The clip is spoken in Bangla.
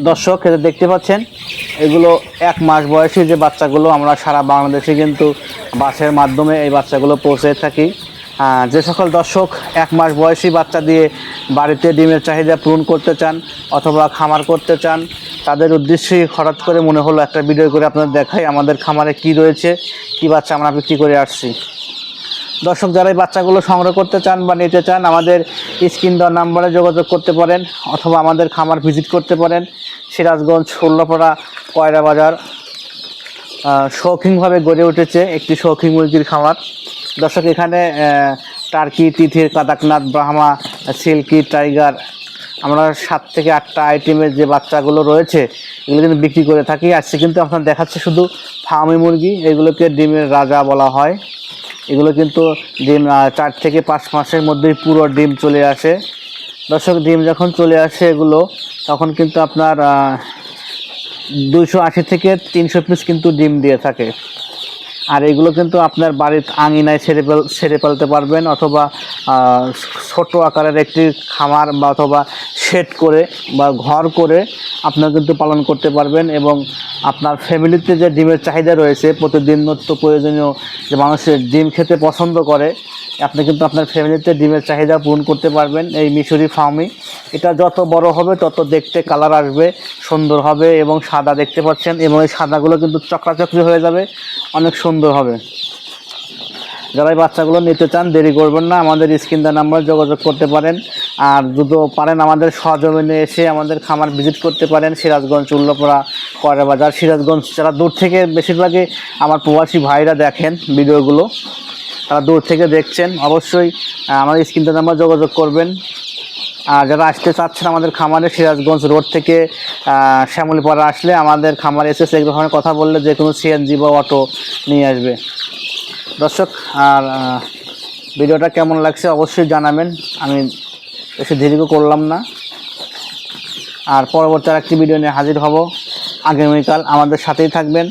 দর্শক এটা দেখতে পাচ্ছেন, এগুলো 1 মাস বয়সী যে বাচ্চাগুলো আমরা সারা বাংলাদেশে কিন্তু বাসের মাধ্যমে এই বাচ্চাগুলো পৌঁছে থাকি। যে সকল দর্শক 1 মাস বয়সী বাচ্চা দিয়ে বাড়িতে ডিমের চাহিদা পূরণ করতে চান অথবা খামার করতে চান, তাদের উদ্দেশ্যে হঠাৎ করে মনে হলো একটা ভিডিও করে আপনাদের দেখাই আমাদের খামারে কি রয়েছে, কি বাচ্চা আমরা বিক্রি করে আসছি। দর্শক যারা এই বাচ্চাগুলো সংগ্রহ করতে চান বা নিতে চান, আমাদের স্ক্রিন দেওয়া নাম্বারে যোগাযোগ করতে পারেন অথবা আমাদের খামার ভিজিট করতে পারেন। সিরাজগঞ্জ উল্লাপাড়া কয়রা বাজার শৌখিনভাবে গড়ে উঠেছে একটি শৌখিন মুরগির খামার। দর্শক এখানে টার্কি, তিথির, কাদাকনাথ, ব্রাহ্মা, সিল্কি, টাইগার, আমরা 7 থেকে 8টা আইটেমের যে বাচ্চাগুলো রয়েছে এগুলো কিন্তু বিক্রি করে থাকি। আজকে কিন্তু আপনার দেখাচ্ছে শুধু ফার্মি মুরগি, এগুলোকে ডিমের রাজা বলা হয়। এগুলো কিন্তু ডিম 4 থেকে 5 মাসের মধ্যেই পুরো ডিম চলে আসে। দর্শক ডিম যখন চলে আসে এগুলো তখন কিন্তু আপনার 280 থেকে 300 পিস কিন্তু ডিম দিয়ে থাকে। আর এগুলো কিন্তু আপনার বাড়ির আঙিনায় ছেড়ে ফেলতে পারবেন অথবা ছোট আকারের একটি খামার বা অথবা শেড করে বা ঘর করে আপনারা কিন্তু পালন করতে পারবেন। এবং আপনার ফ্যামিলিতে যে ডিমের চাহিদা রয়েছে, প্রতিদিন নিত্য প্রয়োজনীয় যে মানুষের ডিম খেতে পছন্দ করে, আপনি কিন্তু আপনার ফ্যামিলিতে ডিমের চাহিদা পূরণ করতে পারবেন এই মিশরি ফার্মে। এটা যত বড় হবে তত দেখতে কালার আসবে, সুন্দর হবে এবং সাদা দেখতে পাচ্ছেন, এবং এই সাদাগুলো কিন্তু চকরাচকরি হয়ে যাবে, অনেক সুন্দর হবে। যারা এই বাচ্চাগুলো নিতে চান দেরি করবেন না, আমাদের স্ক্রিন দেওয়া নাম্বারে যোগাযোগ করতে পারেন। আর যদি পারেন আমাদের সহজমিনে এসে আমাদের খামার ভিজিট করতে পারেন। সিরাজগঞ্জ উল্লাপাড়া কয়রা বাজার, সিরাজগঞ্জ। যারা দূর থেকে, বেশিরভাগই আমার প্রবাসী ভাইরা দেখেন ভিডিওগুলো, তারা দূর থেকে দেখছেন, অবশ্যই আমাদের স্ক্রিন দেওয়া নাম্বারে যোগাযোগ করবেন। আর যারা আসতে চাচ্ছেন আমাদের খামারে, সিরাজগঞ্জ রোড থেকে শ্যামলীপাড়া আসলে আমাদের খামার এসে এক ধরনের কথা বললে যে কোনো সিএনজি বা অটো নিয়ে আসবে। দর্শক, আর ভিডিওটা কেমন লাগছে অবশ্যই জানাবেন, আমি বেশি দেরি করলাম না। আর পরবর্তী আরেকটি ভিডিও নিয়ে হাজির হব আগামীকাল, আমাদের সাথেই থাকবেন।